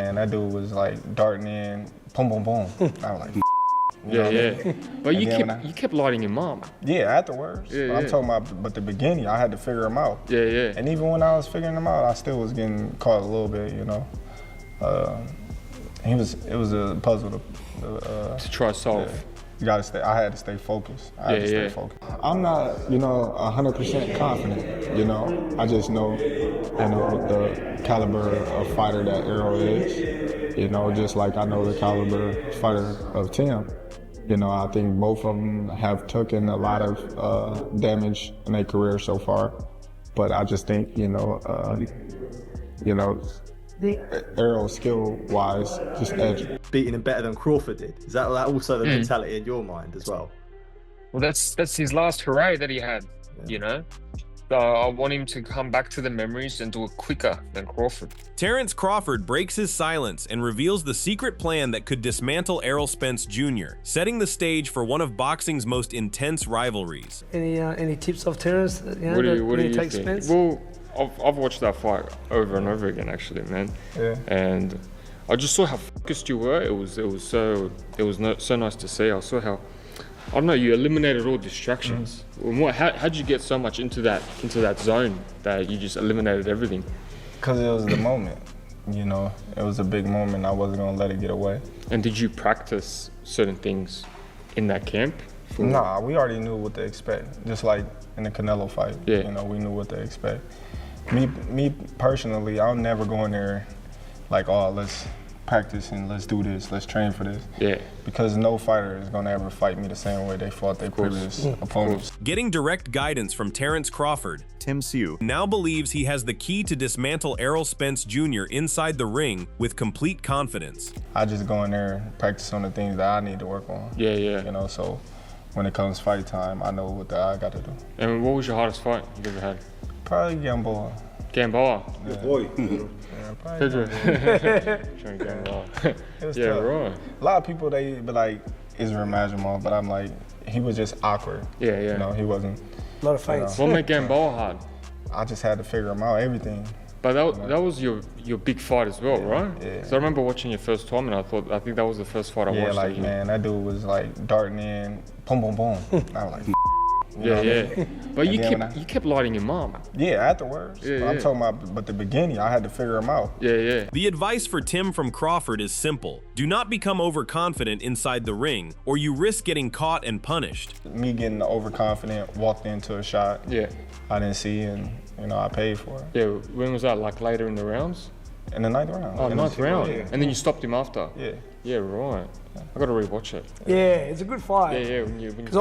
man, that dude was like darting in, boom, boom, boom. I was like, yeah. But you kept lighting him up. Yeah, afterwards. Yeah, but I'm talking about, but the beginning, I had to figure him out. Yeah. And even when I was figuring him out, I still was getting caught a little bit, you know. It was a puzzle to try to solve. Yeah. You gotta stay. I had to stay focused. I had to stay focused. I'm not, 100% confident. I just know, the caliber of fighter that Errol is. Just like I know the caliber fighter of Tim. I think both of them have taken a lot of damage in their career so far, but I just think, Errol skill-wise, just edge. Beating him better than Crawford did. Is that also the mentality in your mind as well? Well, that's his last hooray that he had, So I want him to come back to the memories and do it quicker than Crawford. Terence Crawford breaks his silence and reveals the secret plan that could dismantle Errol Spence Jr., setting the stage for one of boxing's most intense rivalries. Any tips of Terence? What do you think? Spence? Well, I've watched that fight over and over again, actually, man. Yeah. And I just saw how focused you were. It was so nice to see. I saw how, I don't know, you eliminated all distractions. How'd you get so much into that zone that you just eliminated everything? Because it was the moment, It was a big moment. I wasn't gonna let it get away. And did you practice certain things in that camp? Nah, we already knew what to expect. Just like in the Canelo fight, yeah. We knew what to expect. Me personally, I'll never go in there like, oh, let's practice and let's do this, let's train for this. Yeah. Because no fighter is gonna ever fight me the same way they fought their previous opponents. Getting direct guidance from Terence Crawford, Tim Tszyu now believes he has the key to dismantle Errol Spence Jr. inside the ring with complete confidence. I just go in there and practice on the things that I need to work on. Yeah. So when it comes fight time, I know what I got to do. And what was your hardest fight you've ever had? Probably Gamboa. Gamboa? Yeah. Boy. Yeah, probably Gamboa. It was Yeah, tough. right. A lot of people, they be like, Israel Majimov, but I'm like, he was just awkward. Yeah. He wasn't. A lot of fights. What made Gamboa hard? I just had to figure him out, everything. But that was your big fight as well, right? Yeah. So I remember watching your first tournament. I think that was the first fight I watched. Yeah, like, man, that dude was like darting in, boom, boom, boom. I was like, yeah. But you kept lighting him up. Yeah, afterwards. Yeah, I'm talking about, but the beginning, I had to figure him out. Yeah. The advice for Tim from Crawford is simple. Do not become overconfident inside the ring, or you risk getting caught and punished. Me getting overconfident, walked into a shot. Yeah. I didn't see, and I paid for it. Yeah. When was that? Like later in the rounds? In the 9th round. Oh, 9th round. Yeah. And then you stopped him after. Yeah. Yeah, right. I got to rewatch it. Yeah, it's a good fight. Yeah. Because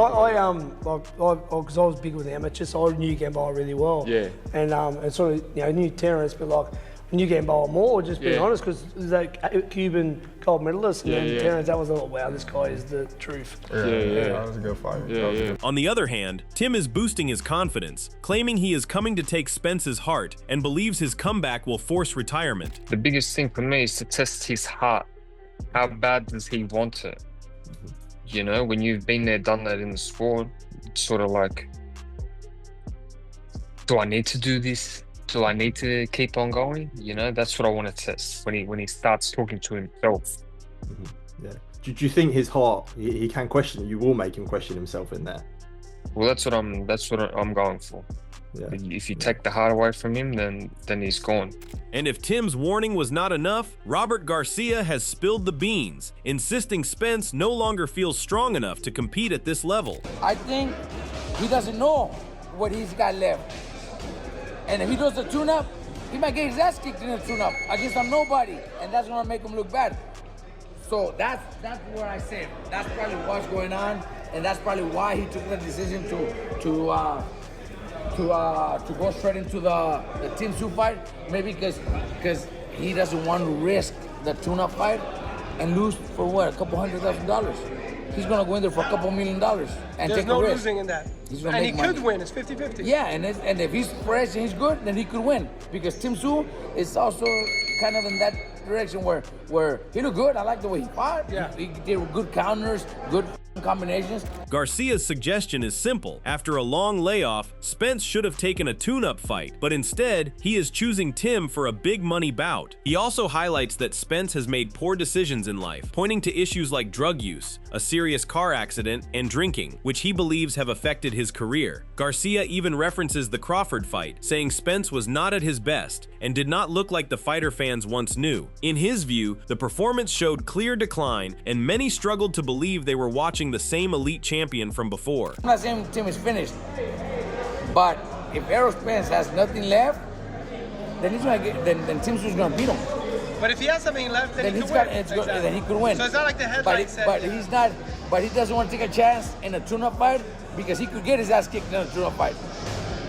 because I was big with amateurs, so I knew Gamboa really well. Yeah. And sort of knew Terence, but like I knew Gamboa more, just being honest, because he was that Cuban gold medalist, and then Terence, that was like, wow, this guy is the truth. Yeah. That was a good fight. Yeah. On the other hand, Tim is boosting his confidence, claiming he is coming to take Spence's heart and believes his comeback will force retirement. The biggest thing for me is to test his heart. How bad does he want it? When you've been there, done that in the sport, it's sort of like, do I need to do this? Do I need to keep on going? That's what I want to test when he starts talking to himself. Yeah. Do you think his heart, he can question it? You will make him question himself in there. Well, that's what I'm going for. Yeah. If you take the heart away from him, then he's gone. And if Tim's warning was not enough, Robert Garcia has spilled the beans, insisting Spence no longer feels strong enough to compete at this level. I think he doesn't know what he's got left. And if he does the tune-up, he might get his ass kicked in the tune-up against a nobody, and that's gonna make him look bad. So that's what I said. That's probably what's going on, and that's probably why he took the decision to go straight into the Tim Tszyu fight. Maybe because he doesn't want to risk the tune-up fight and lose for what, a couple $100,000. He's gonna go in there for a couple $1 million and There's take no a risk. losing in that. And he could win. It's 50-50. Yeah, and if he's fresh and he's good, then he could win. Because Tim Tszyu is also kind of in that direction where he looked good. I like the way he fought. Yeah. He did good counters, good combinations. Garcia's suggestion is simple. After a long layoff, Spence should have taken a tune-up fight, but instead, he is choosing Tim for a big money bout. He also highlights that Spence has made poor decisions in life, pointing to issues like drug use, a serious car accident, and drinking, which he believes have affected his career. Garcia even references the Crawford fight, saying Spence was not at his best and did not look like the fighter fans once knew. In his view, the performance showed clear decline, and many struggled to believe they were watching the same elite champion from before. I'm not saying Tim is finished, but if Errol Spence has nothing left, then he's gonna get, then Tim Tszyu gonna beat him. But if he has something left, then he could win. Exactly. Then he could win. So it's not like the headline said. But he's not. But he doesn't want to take a chance in a tune-up fight because he could get his ass kicked in a tune-up fight.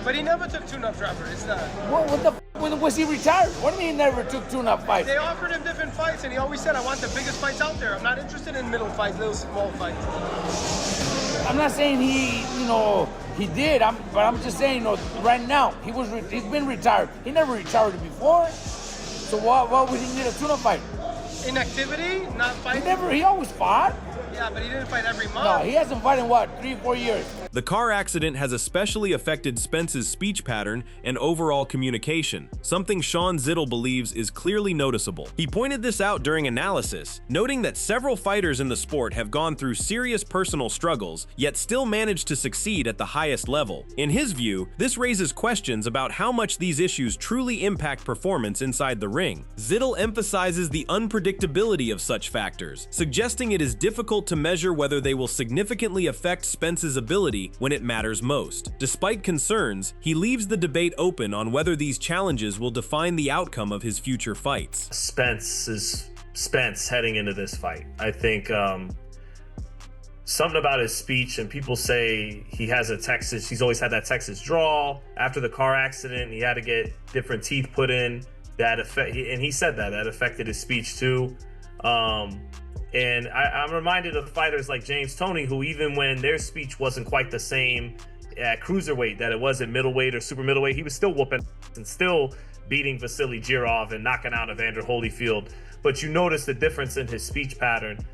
But he never took tune-up, Trevor. It's not. What the? When was he retired? What do you mean he never took tune-up fights? They offered him different fights, and he always said, "I want the biggest fights out there. I'm not interested in middle fights, little small fights." I'm not saying he did. But I'm just saying, right now he's been retired. He never retired before. So why would he need a tune-up fight? Inactivity, not fighting. He always fought. Yeah, but he didn't fight every month. No, he hasn't fought in what, 3 or 4 years. The car accident has especially affected Spence's speech pattern and overall communication, something Sean Zittel believes is clearly noticeable. He pointed this out during analysis, noting that several fighters in the sport have gone through serious personal struggles, yet still managed to succeed at the highest level. In his view, this raises questions about how much these issues truly impact performance inside the ring. Zittel emphasizes the unpredictability of such factors, suggesting it is difficult to measure whether they will significantly affect Spence's ability when it matters most. Despite concerns, he leaves the debate open on whether these challenges will define the outcome of his future fights. Spence heading into this fight. I think something about his speech, and people say he's always had that Texas drawl. After the car accident, he had to get different teeth put in. And he said that affected his speech too. And I'm reminded of fighters like James Toney, who even when their speech wasn't quite the same at cruiserweight that it was at middleweight or super middleweight, he was still whooping and still beating Vasily Jirov and knocking out Evander Holyfield. But you notice the difference in his speech pattern.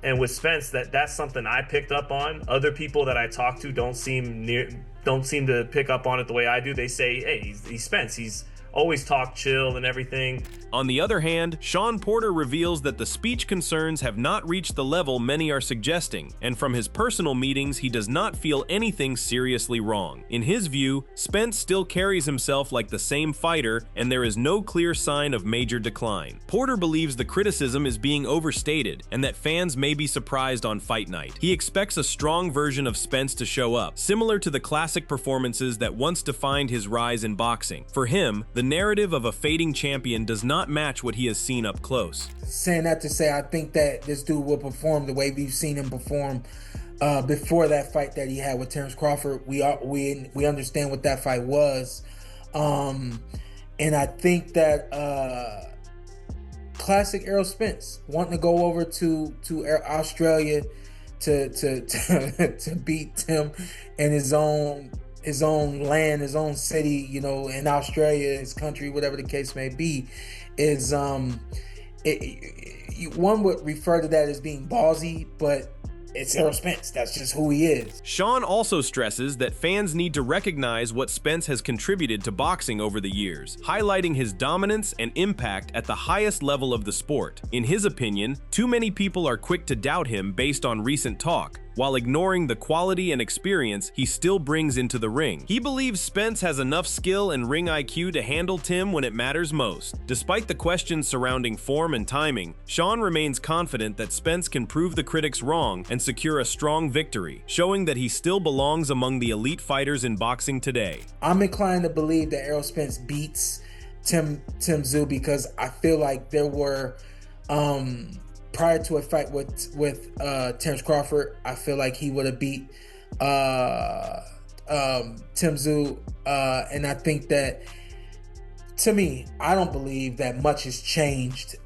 And with Spence, that's something I picked up on. Other people that I talk to don't seem to pick up on it the way I do. They say, hey, he's Spence. He's always talk chill and everything. On the other hand, Sean Porter reveals that the speech concerns have not reached the level many are suggesting, and from his personal meetings, he does not feel anything seriously wrong. In his view, Spence still carries himself like the same fighter, and there is no clear sign of major decline. Porter believes the criticism is being overstated, and that fans may be surprised on fight night. He expects a strong version of Spence to show up, similar to the classic performances that once defined his rise in boxing. For him, the narrative of a fading champion does not match what he has seen up close. Saying that to say, I think that this dude will perform the way we've seen him perform before that fight that he had with Terence Crawford. We understand what that fight was, and I think that classic Errol Spence wanting to go over to Australia to beat Tim in his own land, his own city, in Australia, his country, whatever the case may be, is one would refer to that as being ballsy, but it's Errol Spence. That's just who he is. Sean also stresses that fans need to recognize what Spence has contributed to boxing over the years, highlighting his dominance and impact at the highest level of the sport. In his opinion, too many people are quick to doubt him based on recent talk, while ignoring the quality and experience he still brings into the ring. He believes Spence has enough skill and ring IQ to handle Tim when it matters most. Despite the questions surrounding form and timing, Sean remains confident that Spence can prove the critics wrong and secure a strong victory, showing that he still belongs among the elite fighters in boxing today. I'm inclined to believe that Errol Spence beats Tim Tszyu because I feel like there were prior to a fight with Terence Crawford, I feel like he would have beat Tim Tszyu, and I think that, to me, I don't believe that much has changed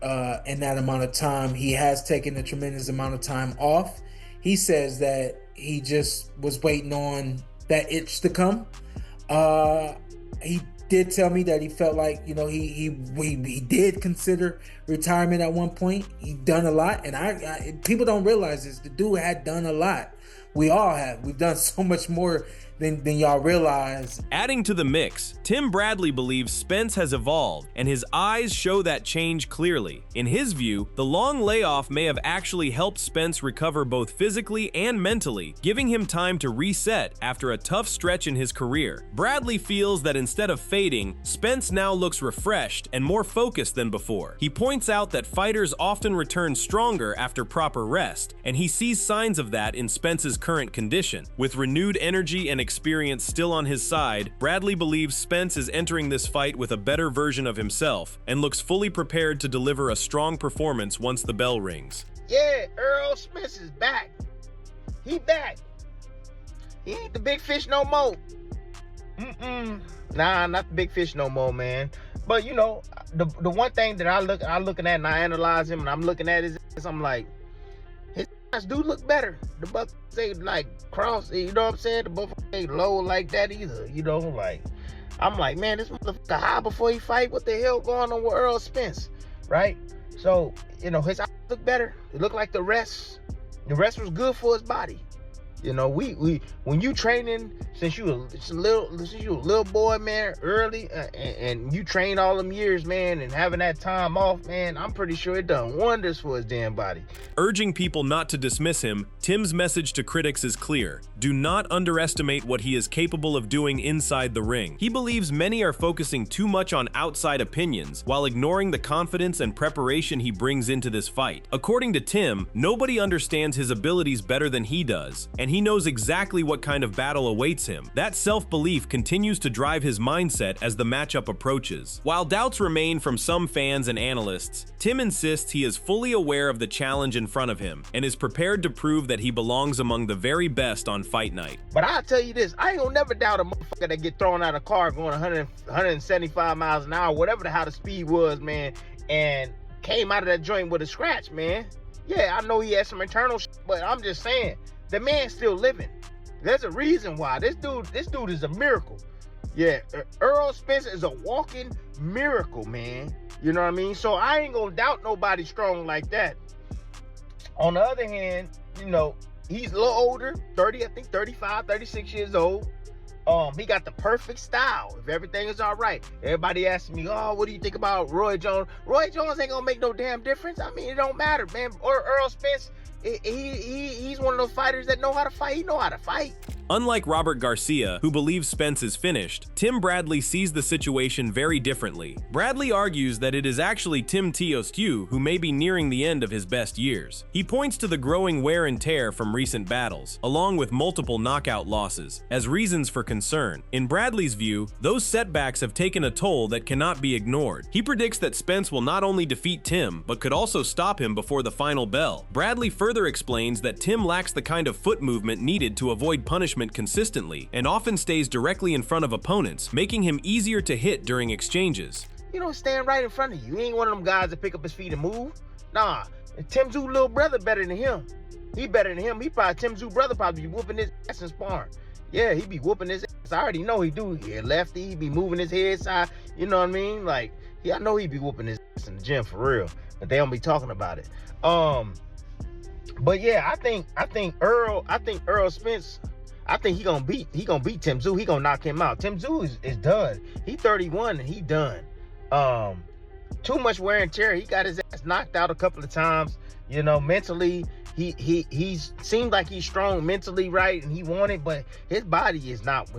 in that amount of time. He has taken a tremendous amount of time off. He says that he just was waiting on that itch to come. He did tell me that he felt like, he did consider retirement at one point. He done a lot, and people don't realize this. The dude had done a lot. We all have. We've done so much more than y'all realize. Adding to the mix, Tim Bradley believes Spence has evolved, and his eyes show that change clearly. In his view, the long layoff may have actually helped Spence recover both physically and mentally, giving him time to reset after a tough stretch in his career. Bradley feels that instead of fading, Spence now looks refreshed and more focused than before. He points out that fighters often return stronger after proper rest, and he sees signs of that in Spence's current condition. With renewed energy and experience still on his side, Bradley believes Spence is entering this fight with a better version of himself and looks fully prepared to deliver a strong performance once the bell rings. Yeah, Errol Spence is back. He back. He ain't the big fish no more. Nah, not the big fish no more, man. But you know, the one thing that I'm looking at and I analyze him and I'm looking at is I'm like, his ass do look better. The buck ain't like cross, you know what I'm saying? The buck ain't low like that either, you know, like I'm like, man, this motherfucker high before he fight. What the hell going on with Errol Spence, right? So, you know, his eyes look better. It looked like the rest was good for his body. You know, when you training since you a little boy, man, early, and you train all them years, man, and having that time off, man, I'm pretty sure it done wonders for his damn body. Urging people not to dismiss him, Tim's message to critics is clear. Do not underestimate what he is capable of doing inside the ring. He believes many are focusing too much on outside opinions while ignoring the confidence and preparation he brings into this fight. According to Tim, nobody understands his abilities better than he does, and he knows exactly what kind of battle awaits him. That self-belief continues to drive his mindset as the matchup approaches. While doubts remain from some fans and analysts, Tim insists he is fully aware of the challenge in front of him and is prepared to prove that he belongs among the very best on fight night. But I'll tell you this, I ain't gonna never doubt a motherfucker that get thrown out of a car going 175 miles an hour, whatever how the speed was, man, and came out of that joint with a scratch, man. Yeah, I know he had some internal shit, but I'm just saying, the man's still living. There's a reason why. This dude is a miracle. Yeah, Errol Spence is a walking miracle, man. You know what I mean? So I ain't gonna doubt nobody strong like that. On the other hand, you know, he's a little older, 30, I think 35, 36 years old. He got the perfect style if everything is all right. Everybody asking me, oh, what do you think about Roy Jones? Roy Jones ain't gonna make no damn difference. I mean, it don't matter, man. Or Errol Spence, he's one of those fighters that know how to fight. He know how to fight. Unlike Robert Garcia, who believes Spence is finished, Tim Bradley sees the situation very differently. Bradley argues that it is actually Tim Tszyu who may be nearing the end of his best years. He points to the growing wear and tear from recent battles, along with multiple knockout losses, as reasons for concern. In Bradley's view, those setbacks have taken a toll that cannot be ignored. He predicts that Spence will not only defeat Tim, but could also stop him before the final bell. Bradley further explains that Tim lacks the kind of foot movement needed to avoid punishment consistently and often stays directly in front of opponents, making him easier to hit during exchanges. You know, stand right in front of you. He ain't one of them guys that pick up his feet and move. Nah, Tim Tszyu little brother better than him. He better than him. Tim Tszyu brother probably be whooping his ass in sparring. Yeah, he be whooping his ass. I already know he do. Yeah, lefty, he be moving his head side. You know what I mean? Like, yeah, I know he be whooping his ass in the gym for real, but they don't be talking about it. But yeah, I think Errol Spence, I think he gonna beat Tim Tszyu. He gonna knock him out. Tim Tszyu is done. He 31 and he done. Too much wear and tear. He got his ass knocked out a couple of times. You know, mentally, he seemed like he's strong mentally, right? And he wanted, but his body is not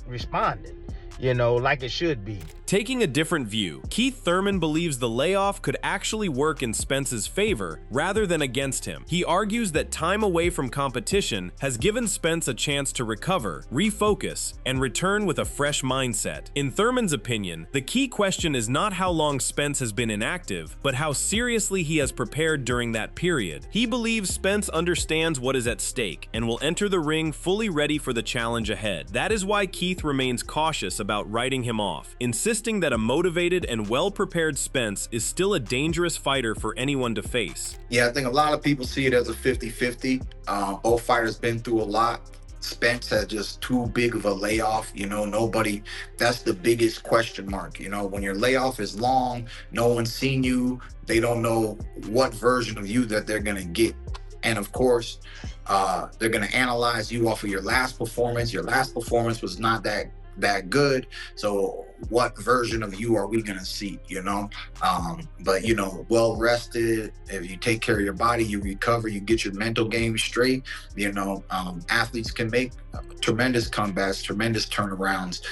responding, you know, like it should be. Taking a different view, Keith Thurman believes the layoff could actually work in Spence's favor rather than against him. He argues that time away from competition has given Spence a chance to recover, refocus, and return with a fresh mindset. In Thurman's opinion, the key question is not how long Spence has been inactive, but how seriously he has prepared during that period. He believes Spence understands what is at stake and will enter the ring fully ready for the challenge ahead. That is why Keith remains cautious about writing him off, insisting that a motivated and well-prepared Spence is still a dangerous fighter for anyone to face. Yeah, I think a lot of people see it as a 50-50. Both fighters been through a lot. Spence had just too big of a layoff. You know, nobody, that's the biggest question mark. You know, when your layoff is long, no one's seen you, they don't know what version of you that they're going to get. And of course, they're going to analyze you off of your last performance. Your last performance was not that good. So what version of you are we going to see, you know? But, you know, well rested, if you take care of your body, you recover, you get your mental game straight, you know, athletes can make tremendous comebacks, tremendous turnarounds.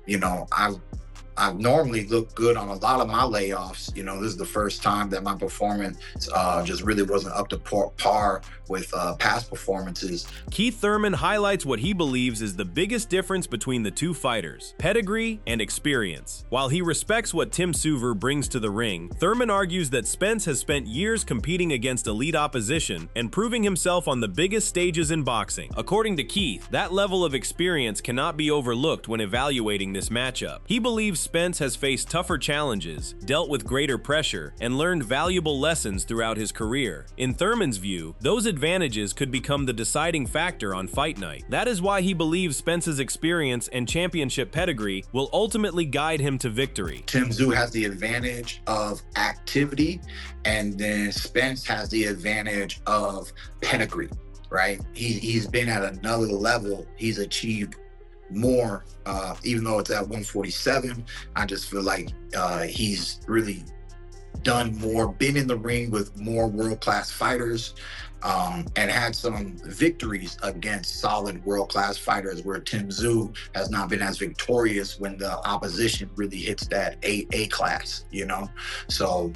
You know, I've normally looked good on a lot of my layoffs. You know, this is the first time that my performance just really wasn't up to par with past performances. Keith Thurman highlights what he believes is the biggest difference between the two fighters: pedigree and experience. While he respects what Tim Tszyu brings to the ring, Thurman argues that Spence has spent years competing against elite opposition and proving himself on the biggest stages in boxing. According to Keith, that level of experience cannot be overlooked when evaluating this matchup. He believes Spence has faced tougher challenges, dealt with greater pressure, and learned valuable lessons throughout his career. In Thurman's view, those advantages could become the deciding factor on fight night. That is why he believes Spence's experience and championship pedigree will ultimately guide him to victory. Tim Tszyu has the advantage of activity, and then Spence has the advantage of pedigree, right? He's been at another level. He's achieved more, even though it's at 147. I just feel like he's really done more, been in the ring with more world-class fighters, and had some victories against solid world-class fighters, where Tim Tszyu has not been as victorious when the opposition really hits that A class, you know? So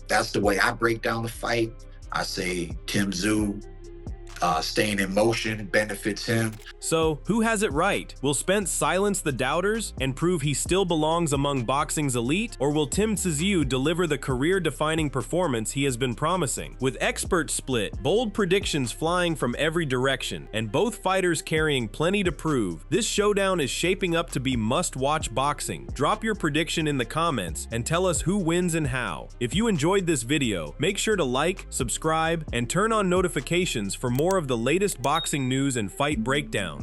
that's the way I break down the fight. I say Tim Tszyu staying in motion benefits him. So, who has it right? Will Spence silence the doubters and prove he still belongs among boxing's elite? Or will Tim Tszyu deliver the career-defining performance he has been promising? With experts split, bold predictions flying from every direction, and both fighters carrying plenty to prove, this showdown is shaping up to be must-watch boxing. Drop your prediction in the comments and tell us who wins and how. If you enjoyed this video, make sure to like, subscribe, and turn on notifications for more of the latest boxing news and fight breakdowns.